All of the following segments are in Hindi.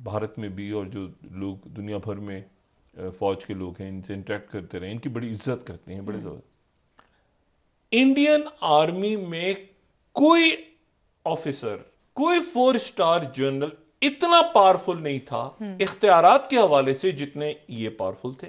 भारत में भी और जो लोग दुनिया भर में फौज के लोग हैं इनसे इंटरेक्ट करते रहे, इनकी बड़ी इज्जत करते हैं, बड़े ज़्यादा। इंडियन आर्मी में कोई ऑफिसर, कोई 4 स्टार जनरल इतना पावरफुल नहीं था इख्तियारात के हवाले से जितने ये पावरफुल थे।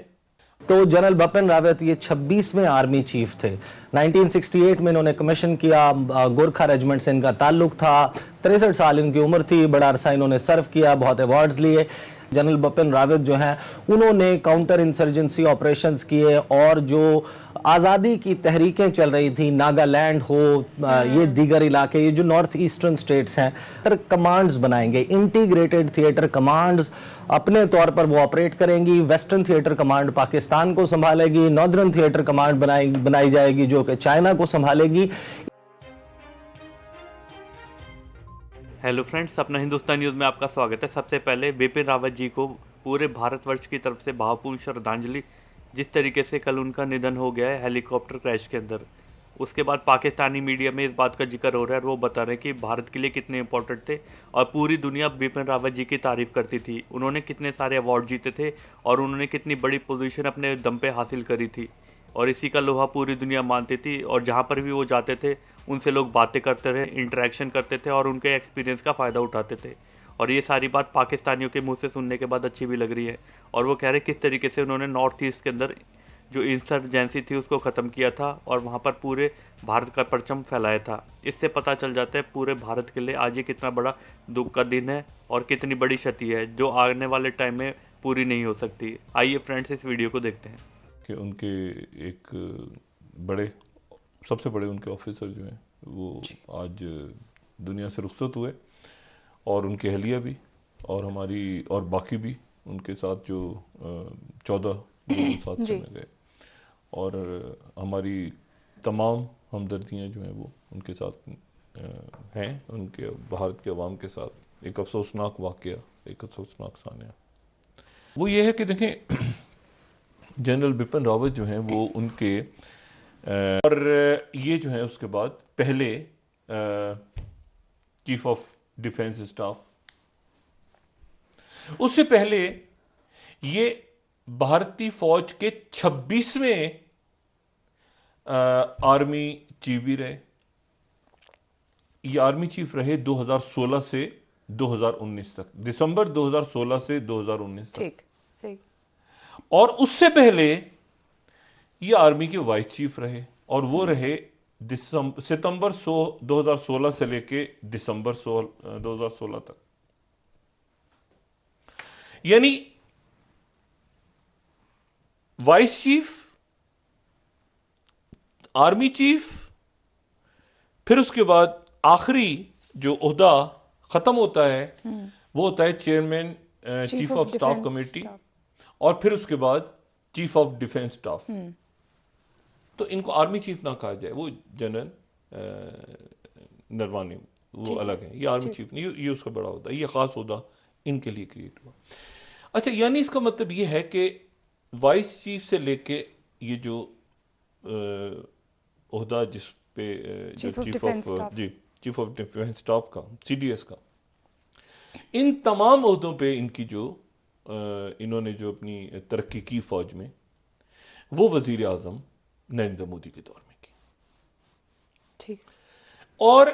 तो जनरल बिपिन रावत ये 26वें आर्मी चीफ थे। 1968 में इन्होंने कमीशन किया, गोरखा रेजिमेंट से इनका ताल्लुक था। 63 साल इनकी उम्र थी, बड़ा अरसा इन्होंने सर्व किया, बहुत अवार्ड्स लिए। जनरल बिपिन रावत जो हैं उन्होंने काउंटर इंसर्जेंसी ऑपरेशंस किए और जो आज़ादी की तहरीकें चल रही थी, नागालैंड हो, ये दीगर इलाके, ये जो नॉर्थ ईस्टर्न स्टेट्स हैं, कमांड्स बनाएंगे, इंटीग्रेटेड थिएटर कमांड्स अपने तौर पर वो ऑपरेट करेंगी। वेस्टर्न थिएटर कमांड पाकिस्तान को संभालेगी, नॉर्दर्न थिएटर कमांड बनाई जाएगी जो कि चाइना को संभालेगी। हेलो फ्रेंड्स, अपना हिंदुस्तान न्यूज़ में आपका स्वागत है। सबसे पहले बिपिन रावत जी को पूरे भारतवर्ष की तरफ से भावपूर्ण श्रद्धांजलि। जिस तरीके से कल उनका निधन हो गया है हेलीकॉप्टर क्रैश के अंदर, उसके बाद पाकिस्तानी मीडिया में इस बात का जिक्र हो रहा है और वो बता रहे हैं कि भारत के लिए कितने इंपॉर्टेंट थे और पूरी दुनिया बिपिन रावत जी की तारीफ़ करती थी। उन्होंने कितने सारे अवार्ड जीते थे और उन्होंने कितनी बड़ी पोजीशन अपने दम पे हासिल करी थी और इसी का लोहा पूरी दुनिया मानती थी। और जहाँ पर भी वो जाते थे उनसे लोग बातें करते थे, इंटरेक्शन करते थे और उनके एक्सपीरियंस का फ़ायदा उठाते थे। और ये सारी बात पाकिस्तानियों के मुंह से सुनने के बाद अच्छी भी लग रही है। और वो कह रहे किस तरीके से उन्होंने नॉर्थ ईस्ट के अंदर जो इंसर्जेंसी थी उसको ख़त्म किया था और वहाँ पर पूरे भारत का परचम फैलाया था। इससे पता चल जाता है पूरे भारत के लिए आज ये कितना बड़ा दुख का दिन है और कितनी बड़ी क्षति है जो आने वाले टाइम में पूरी नहीं हो सकती। आइए फ्रेंड्स, इस वीडियो को देखते हैं कि उनके एक बड़े, सबसे बड़े उनके ऑफिसर जो हैं वो आज दुनिया से रुखसत हुए और उनकी अहलिया भी और हमारी और बाकी भी उनके साथ जो 14 लोग साथ चले गए और हमारी तमाम हमदर्दियाँ जो हैं वो उनके साथ हैं, उनके भारत के अवाम के साथ। एक अफसोसनाक वाक़या, एक अफसोसनाक सानिया वो ये है कि देखें जनरल बिपिन रावत जो हैं वो उनके और ये जो है उसके बाद पहले चीफ ऑफ डिफेंस स्टाफ, उससे पहले ये भारतीय फौज के 26वें आर्मी चीफ भी रहे। ये आर्मी चीफ रहे 2016 से 2019 तक, दिसंबर 2016 से 2019 तक। ठीक, सही। और उससे पहले ये आर्मी के वाइस चीफ रहे और वो रहे सितंबर 2016 से लेके दिसंबर 2016 तक। यानी वाइस चीफ, आर्मी चीफ, फिर उसके बाद आखिरी जो ओहदा खत्म होता है वो होता है chairman chief of staff committee और फिर उसके बाद चीफ ऑफ डिफेंस स्टाफ। तो इनको आर्मी चीफ ना कहा जाए, वो जनरल नरवानी वो अलग है, ये आर्मी चीफ नहीं, ये उसका बड़ा होता है, ये खास होता इनके लिए क्रिएट हुआ। अच्छा, यानी इसका मतलब ये है कि वाइस चीफ से लेके ये जो ओहदा जिस पे जो चीफ ऑफ डिफेंस स्टाफ का, सीडीएस का, इन तमाम ओहदों पे इनकी जो इन्होंने जो अपनी तरक्की की फौज में, वो वजीर आजम नरेंद्र मोदी के दौर में की। ठीक। और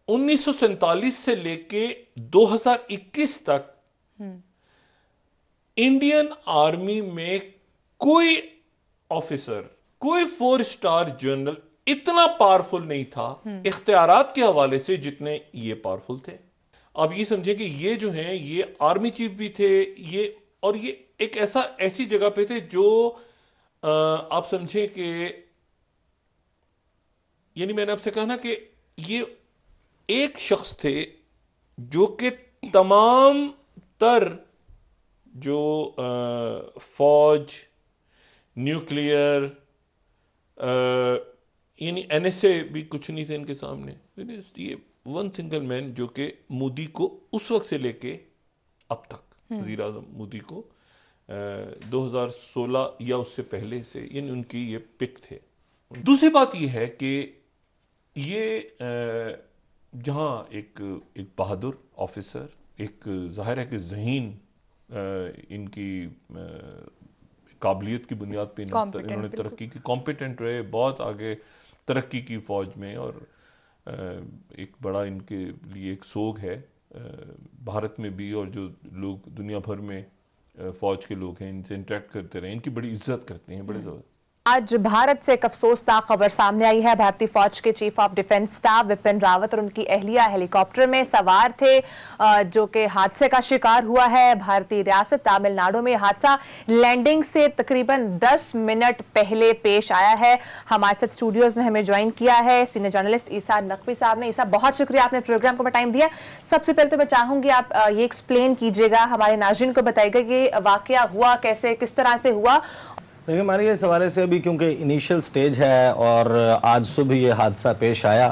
1947 से लेके 2021 तक इंडियन आर्मी में कोई ऑफिसर, कोई 4 स्टार जनरल इतना पावरफुल नहीं था इख्तियारात के हवाले से जितने ये पावरफुल थे। अब ये समझे कि ये जो हैं ये आर्मी चीफ भी थे, ये और ये एक ऐसी जगह पे थे जो आप समझे कि, यानी मैंने आपसे कहा ना कि ये एक शख्स थे जो कि तमाम तर जो फौज, न्यूक्लियर, यानी एनएसए भी कुछ नहीं थे इनके सामने। ये वन सिंगल मैन जो कि मोदी को उस वक्त से लेके अब तक, वजीर आजम मोदी को 2016 या उससे पहले से, यानी उनकी ये पिक थे। दूसरी बात ये है कि ये जहां एक बहादुर ऑफिसर, एक जाहिर है कि ज़हीन इनकी काबिलियत की बुनियाद पे इन्होंने तरक्की की, कॉम्पिटेंट रहे, बहुत आगे तरक्की की फौज में, और एक बड़ा इनके लिए एक सोग है भारत में भी, और जो लोग दुनिया भर में फौज के लोग हैं इनसे इंटरेक्ट करते रहे, इनकी बड़ी इज्जत करते हैं, बड़े ज़्यादा। आज भारत से एक अफसोसनाक खबर सामने आई है। भारतीय फौज के chief of defence staff Vipin Rawat और उनकी अहलिया हेलीकॉप्टर में सवार थे, जो कि हादसे का शिकार हुआ है। भारतीय रियासत तमिलनाडु में हादसा लैंडिंग से तकरीबन 10 मिनट पहले पेश आया है। हमारे साथ स्टूडियोज में हमें ज्वाइन किया है सीनियर जर्नलिस्ट ईसा नकवी साहब ने। ईसा, बहुत शुक्रिया, आपने प्रोग्राम को टाइम दिया। सबसे पहले तो मैं चाहूंगी आप ये एक्सप्लेन कीजिएगा, हमारे नाज़रीन को बताइएगा कि वाकया हुआ कैसे, किस तरह से हुआ। देखिए, हमारे इस हवाले से अभी क्योंकि इनिशियल स्टेज है और आज सुबह ये हादसा पेश आया,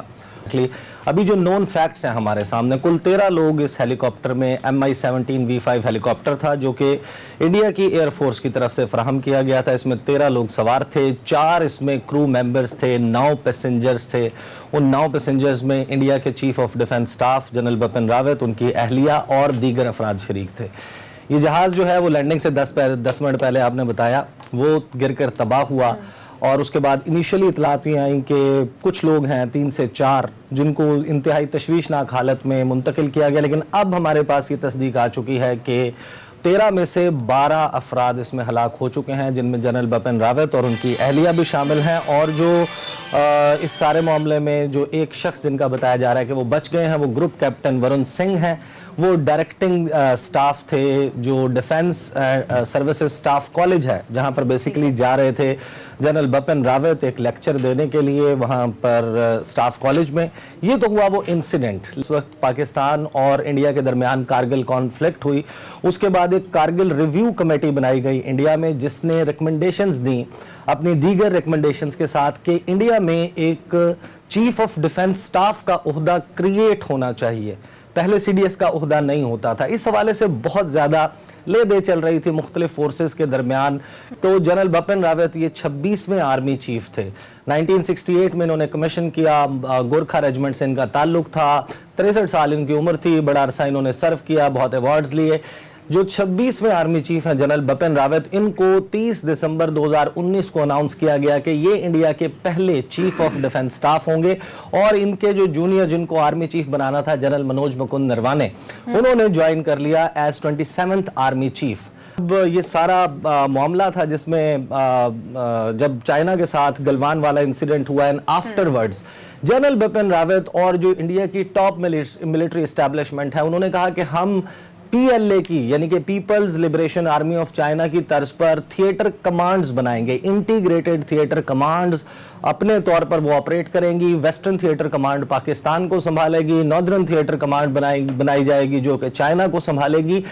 अभी जो नोन फैक्ट्स हैं हमारे सामने, कुल 13 लोग इस हेलीकॉप्टर में, MI-17 V5 हेलीकॉप्टर था जो कि इंडिया की एयरफोर्स की तरफ से फराहम किया गया था। इसमें 13 लोग सवार थे, 4 इसमें क्रू मेंबर्स थे, 9 पैसेंजर्स थे। उन 9 पैसेंजर्स में इंडिया के chief of defence staff general Bipin Rawat, उनकी अहलिया और दीगर अफराद शरीक थे। ये जहाज़ जो है वो लैंडिंग से 10 मिनट पहले आपने बताया वो गिरकर तबाह हुआ, और उसके बाद इनिशियली इतलात हुई आई कि कुछ लोग हैं 3 से 4 जिनको इंतहाई तशवीशनाक हालत में मुंतकिल किया गया, लेकिन अब हमारे पास ये तस्दीक आ चुकी है कि 13 में से 12 अफराद इसमें हलाक हो चुके हैं, जिनमें जनरल बिपिन रावत और उनकी अहलिया भी शामिल हैं। और जो इस सारे मामले में जो एक शख्स जिनका बताया जा रहा है कि वो बच गए हैं, वो ग्रुप कैप्टन वरुण सिंह हैं। वो डायरेक्टिंग स्टाफ थे जो डिफेंस सर्विसेज स्टाफ कॉलेज है, जहां पर बेसिकली जा रहे थे जनरल बिपिन रावत एक लेक्चर देने के लिए वहां पर स्टाफ कॉलेज में। ये तो हुआ वो इंसिडेंट। इस वक्त पाकिस्तान और इंडिया के दरमियान कारगिल कॉन्फ्लिक्ट हुई, उसके बाद एक कारगिल रिव्यू कमेटी बनाई गई इंडिया में, जिसने रिकमेंडेशंस दी अपनी दीगर रिकमेंडेशंस के साथ कि इंडिया में एक चीफ ऑफ डिफेंस स्टाफ का ओहदा क्रिएट होना चाहिए। पहले CDS का ओहदा नहीं होता था। इस हवाले से बहुत ज़्यादा ले दे चल रही थी मुख्तलिफ फोर्सेस के दरमियान। तो जनरल बिपिन रावत ये 26वें आर्मी चीफ थे। 1968 में इन्होंने कमीशन किया, गोरखा रेजिमेंट से इनका ताल्लुक था, 63 साल इनकी उम्र थी, बड़ा अरसा इन्होंने सर्व किया, बहुत अवार्ड्स लिए। जो 26वें आर्मी चीफ हैं जनरल बिपिन रावत, इनको 30 दिसंबर 2019 को अनाउंस किया गया कि ये इंडिया के पहले चीफ ऑफ डिफेंस स्टाफ होंगे, और इनके जो जूनियर जिनको आर्मी चीफ बनाना था जनरल मनोज मुकुंद नरवाने, उन्होंने ज्वाइन कर लिया एज 27th आर्मी चीफ। अब ये सारा मामला था जिसमें जब चाइना के साथ गलवान वाला इंसिडेंट हुआ, and afterwards general Bipin Rawat और जो इंडिया की टॉप मिलिट्री एस्टैब्लिशमेंट है, उन्होंने कहा कि हम PLA की यानी कि people's liberation army of China की तर्ज पर थिएटर कमांड्स बनाएंगे, इंटीग्रेटेड थिएटर कमांड्स अपने तौर पर वो ऑपरेट करेंगी। वेस्टर्न थिएटर कमांड पाकिस्तान को संभालेगी, नॉर्दर्न थिएटर कमांड बनाई जाएगी जो कि चाइना को संभालेगी।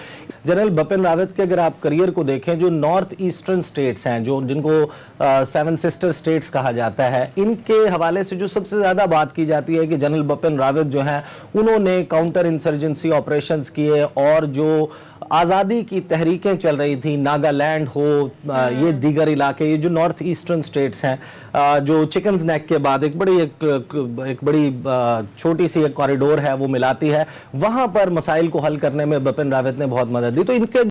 जनरल बिपिन रावत के अगर आप करियर को देखें, जो नॉर्थ ईस्टर्न स्टेट्स हैं, जो जिनको 7 सिस्टर स्टेट्स कहा जाता है, इनके हवाले से जो सबसे ज़्यादा बात की जाती है कि जनरल बिपिन रावत जो हैं उन्होंने काउंटर इंसर्जेंसी ऑपरेशंस किए, और जो आज़ादी की तहरीकें चल रही थी, नागालैंड हो, ये दीगर इलाके, ये जो नॉर्थ ईस्टर्न स्टेट्स हैं, जो चिकन्स नेक के बाद एक बड़ी छोटी सी एक कॉरिडोर है वो मिलाती है, वहाँ पर मसाइल को हल करने में बिपिन रावत ने बहुत मदद दी। तो इनके